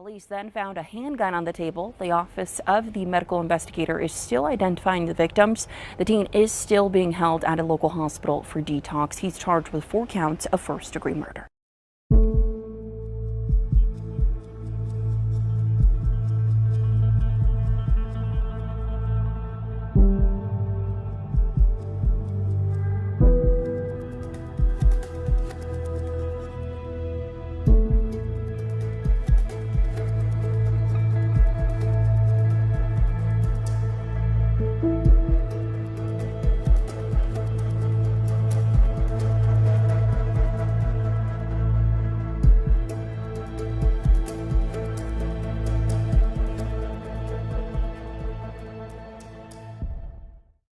Police then found a handgun on the table. The office of the medical investigator is still identifying the victims. The teen is still being held at a local hospital for detox. He's charged with 4 counts of first-degree murder.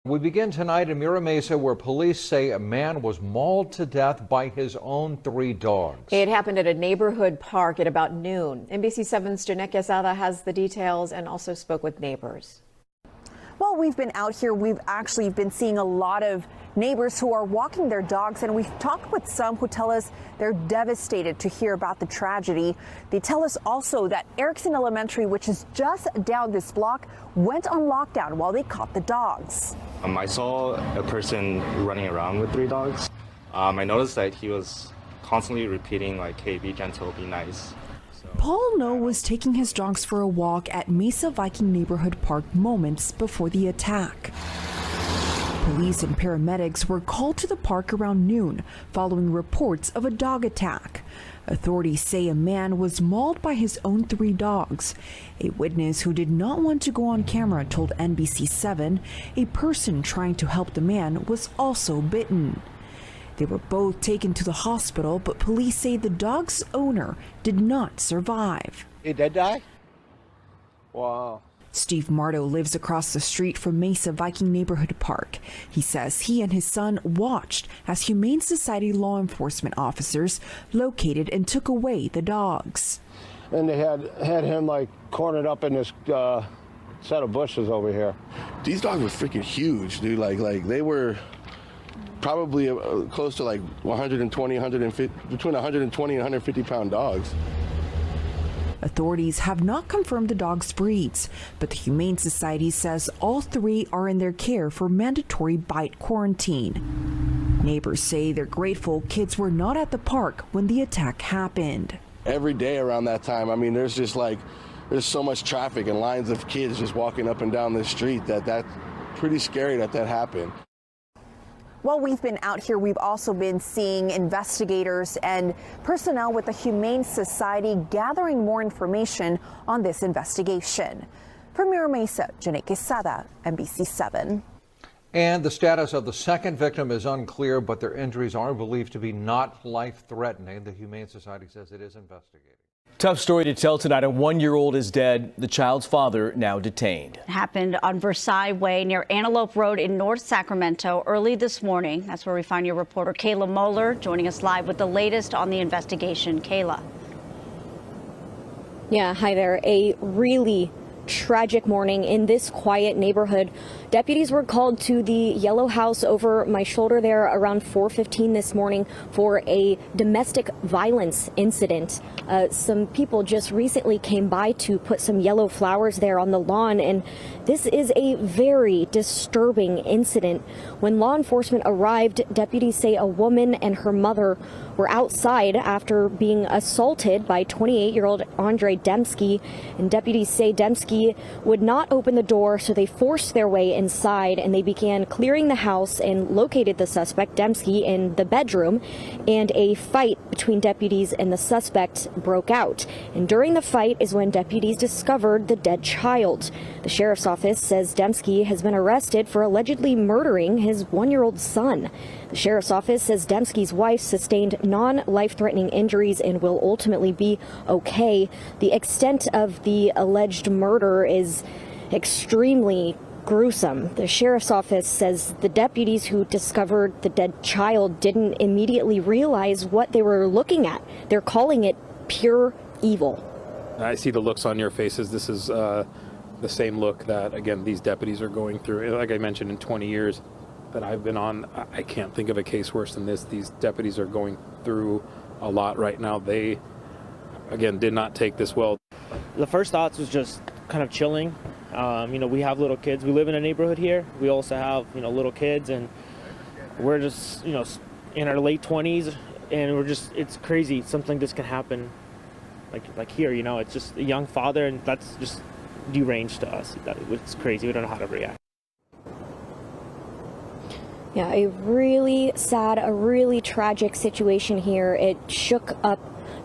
We begin tonight in Mira Mesa, where police say a man was mauled to death by his own 3 dogs. It happened at a neighborhood park at about noon. NBC7's Janet Quesada has the details and also spoke with neighbors. While we've been out here, we've actually been seeing a lot of neighbors who are walking their dogs, and we've talked with some who tell us they're devastated to hear about the tragedy. They tell us also that Erickson Elementary, which is just down this block, went on lockdown while they caught the dogs. I saw a person running around with 3 dogs. I noticed that he was constantly repeating like, "Hey, be gentle, be nice." Paul No was taking his dogs for a walk at Mesa Viking Neighborhood Park moments before the attack. Police and paramedics were called to the park around noon following reports of a dog attack. Authorities say a man was mauled by his own 3 dogs. A witness who did not want to go on camera told NBC7 a person trying to help the man was also bitten. They were both taken to the hospital, but police say the dog's owner did not survive. He did die? Wow. Steve Marto lives across the street from Mesa Viking Neighborhood Park. He says he and his son watched as Humane Society law enforcement officers located and took away the dogs. And they had him like cornered up in this set of bushes over here. These dogs were freaking huge, dude. Like they were probably close to like 120, 150, between 120 and 150 pound dogs. Authorities have not confirmed the dogs' breeds, but the Humane Society says all 3 are in their care for mandatory bite quarantine. Neighbors say they're grateful kids were not at the park when the attack happened. Every day around that time, I mean, there's so much traffic and lines of kids just walking up and down the street that's pretty scary that happened. While we've been out here, we've also been seeing investigators and personnel with the Humane Society gathering more information on this investigation. From Mira Mesa, Janet Quesada, NBC7. And the status of the second victim is unclear, but their injuries are believed to be not life-threatening. The Humane Society says it is investigating. Tough story to tell tonight. A 1-year-old is dead. The child's father now detained. It happened on Versailles Way near Antelope Road in North Sacramento early this morning. That's where we find your reporter Kayla Moeller joining us live with the latest on the investigation. Kayla. Yeah, hi there. A really tragic morning in this quiet neighborhood. Deputies were called to the yellow house over my shoulder there around 4:15 this morning for a domestic violence incident. Some people just recently came by to put some yellow flowers there on the lawn, and this is a very disturbing incident. When law enforcement arrived, deputies say a woman and her mother were outside after being assaulted by 28-year-old Andre Demski, and deputies say Demski would not open the door, so they forced their way inside and they began clearing the house and located the suspect, Demski, in the bedroom, and a fight between deputies and the suspect broke out. And during the fight is when deputies discovered the dead child. The sheriff's office says Demski has been arrested for allegedly murdering his 1-year-old son. The sheriff's office says Demski's wife sustained non-life-threatening injuries and will ultimately be okay. The extent of the alleged murder is extremely gruesome. The sheriff's office says the deputies who discovered the dead child didn't immediately realize what they were looking at. They're calling it pure evil. I see the looks on your faces. This is the same look that, again, these deputies are going through. Like I mentioned, in 20 years that I've been on, I can't think of a case worse than this. These deputies are going through a lot right now. They, again, did not take this well. The first thoughts was just kind of chilling. We have little kids. We live in a neighborhood here. We also have, little kids, and we're just, in our late 20s, and it's crazy. Something this can happen like here, it's just a young father, and that's just deranged to us. It's crazy. We don't know how to react. Yeah, a really sad, a really tragic situation here. It shook up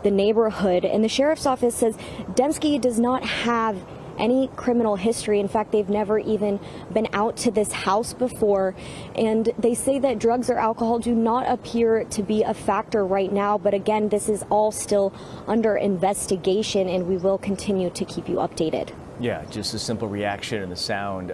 the neighborhood, and the sheriff's office says Demske does not have any criminal history. In fact, they've never even been out to this house before, and they say that drugs or alcohol do not appear to be a factor right now. But again, this is all still under investigation, and we will continue to keep you updated. Yeah, just a simple reaction and the sound,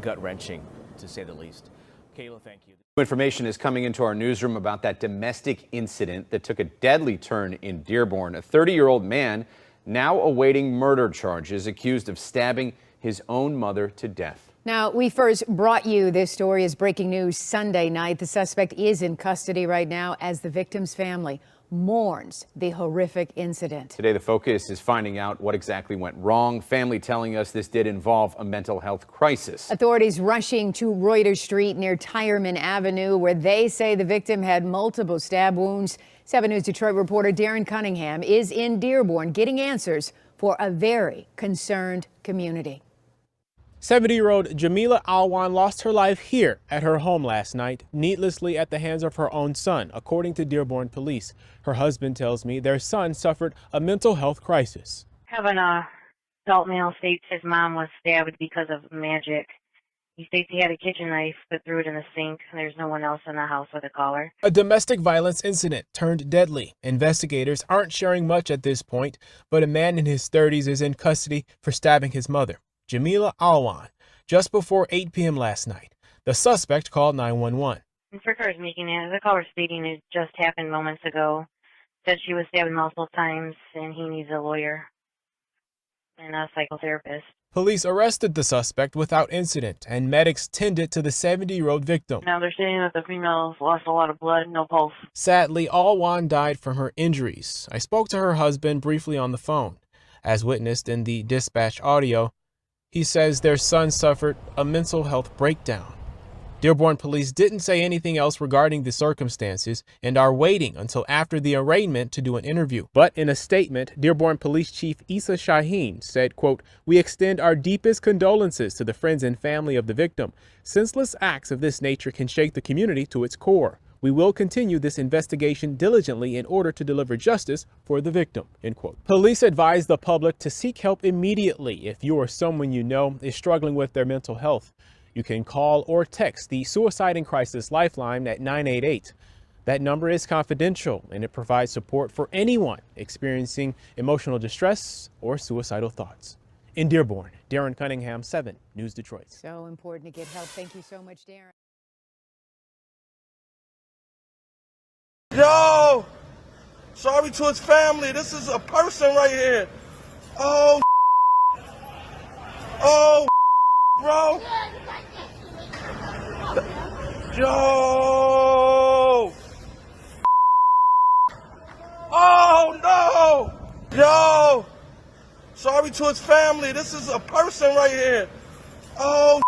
gut-wrenching, to say the least. Kayla, thank you. Information is coming into our newsroom about that domestic incident that took a deadly turn in Dearborn. A 30-year-old man now awaiting murder charges, accused of stabbing his own mother to death. Now, we first brought you this story as breaking news Sunday night. The suspect is in custody right now as the victim's family mourns the horrific incident. Today, the focus is finding out what exactly went wrong. Family telling us this did involve a mental health crisis. Authorities rushing to Reuter Street near Tireman Avenue, where they say the victim had multiple stab wounds. 7 News Detroit reporter Darren Cunningham is in Dearborn getting answers for a very concerned community. 70-year-old Jamila Alwan lost her life here at her home last night, needlessly at the hands of her own son, according to Dearborn police. Her husband tells me their son suffered a mental health crisis. Having a adult male states his mom was stabbed because of magic. He states he had a kitchen knife but threw it in the sink. There's no one else in the house with a caller. A domestic violence incident turned deadly. Investigators aren't sharing much at this point, but a man in his 30s is in custody for stabbing his mother, Jamila Alwan, just before 8 p.m. last night. The suspect called 911. Inspector is making it. The caller stating it just happened moments ago. Said she was stabbed multiple times and he needs a lawyer and a psychotherapist. Police arrested the suspect without incident, and medics tended to the 70-year-old victim. Now they're saying that the female lost a lot of blood, no pulse. Sadly, Alwan died from her injuries. I spoke to her husband briefly on the phone. As witnessed in the dispatch audio, he says their son suffered a mental health breakdown. Dearborn police didn't say anything else regarding the circumstances and are waiting until after the arraignment to do an interview. But in a statement, Dearborn Police Chief Issa Shaheen said, quote, "We extend our deepest condolences to the friends and family of the victim. Senseless acts of this nature can shake the community to its core. We will continue this investigation diligently in order to deliver justice for the victim," end quote. Police advise the public to seek help immediately if you or someone you know is struggling with their mental health. You can call or text the Suicide and Crisis Lifeline at 988. That number is confidential and it provides support for anyone experiencing emotional distress or suicidal thoughts. In Dearborn, Darren Cunningham, 7 News Detroit. So important to get help. Thank you so much, Darren. Yo, sorry to his family. This is a person right here. Oh, bro. Yo. Oh, no. Yo, sorry to his family. This is a person right here. Oh,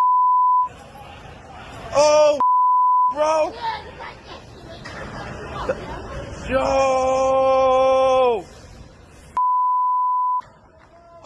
bro. Yo!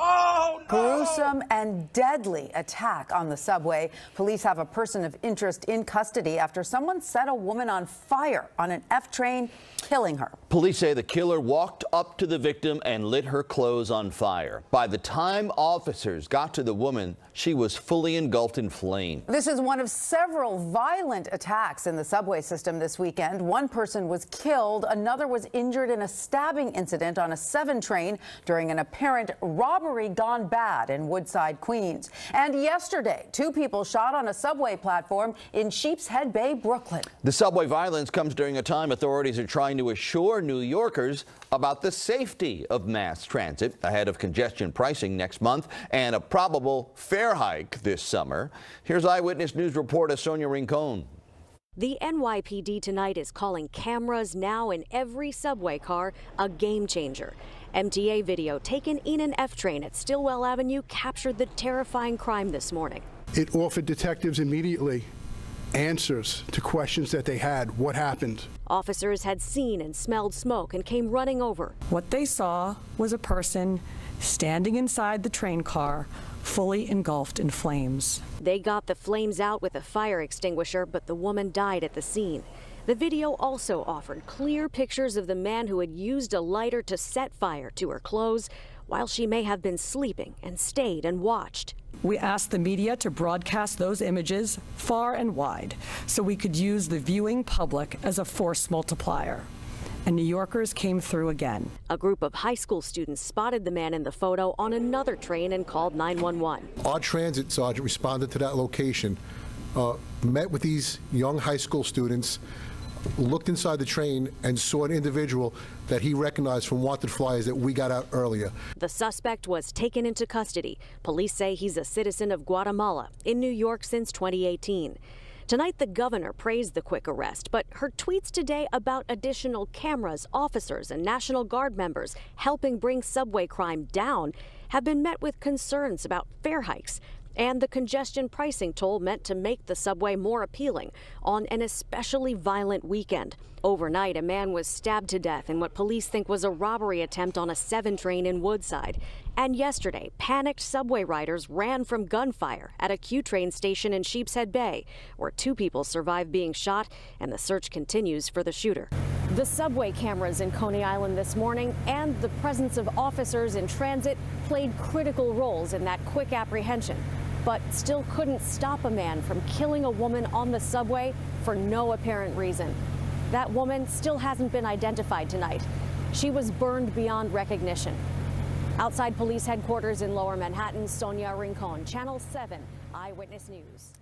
Oh, no! Gruesome and deadly attack on the subway. Police have a person of interest in custody after someone set a woman on fire on an F train, killing her. Police say the killer walked up to the victim and lit her clothes on fire. By the time officers got to the woman, she was fully engulfed in flame. This is one of several violent attacks in the subway system this weekend. One person was killed. Another was injured in a stabbing incident on a 7 train during an apparent robbery gone bad in Woodside, Queens. And yesterday, 2 people shot on a subway platform in Sheepshead Bay, Brooklyn. The subway violence comes during a time authorities are trying to assure New Yorkers about the safety of mass transit ahead of congestion pricing next month and a probable fare hike this summer. Here's Eyewitness News reporter Sonia Rincon. The NYPD tonight is calling cameras now in every subway car a game changer. MTA video taken in an F train at Stillwell Avenue captured the terrifying crime this morning. It offered detectives immediately answers to questions that they had. What happened? Officers had seen and smelled smoke and came running over. What they saw was a person standing inside the train car, fully engulfed in flames. They got the flames out with a fire extinguisher, but the woman died at the scene. The video also offered clear pictures of the man who had used a lighter to set fire to her clothes while she may have been sleeping and stayed and watched. We asked the media to broadcast those images far and wide so we could use the viewing public as a force multiplier. And New Yorkers came through again. A group of high school students spotted the man in the photo on another train and called 911. Our transit sergeant responded to that location, met with these young high school students, looked inside the train and saw an individual that he recognized from wanted flyers that we got out earlier. The suspect was taken into custody. Police say he's a citizen of Guatemala, in New York since 2018. Tonight, the governor praised the quick arrest, but her tweets today about additional cameras, officers, and National Guard members helping bring subway crime down have been met with concerns about fare hikes and the congestion pricing toll meant to make the subway more appealing on an especially violent weekend. Overnight, a man was stabbed to death in what police think was a robbery attempt on a 7 train in Woodside. And yesterday, panicked subway riders ran from gunfire at a Q train station in Sheepshead Bay, where 2 people survived being shot, and the search continues for the shooter. The subway cameras in Coney Island this morning and the presence of officers in transit played critical roles in that quick apprehension, but still couldn't stop a man from killing a woman on the subway for no apparent reason. That woman still hasn't been identified tonight. She was burned beyond recognition. Outside police headquarters in Lower Manhattan, Sonia Rincon, Channel 7 Eyewitness News.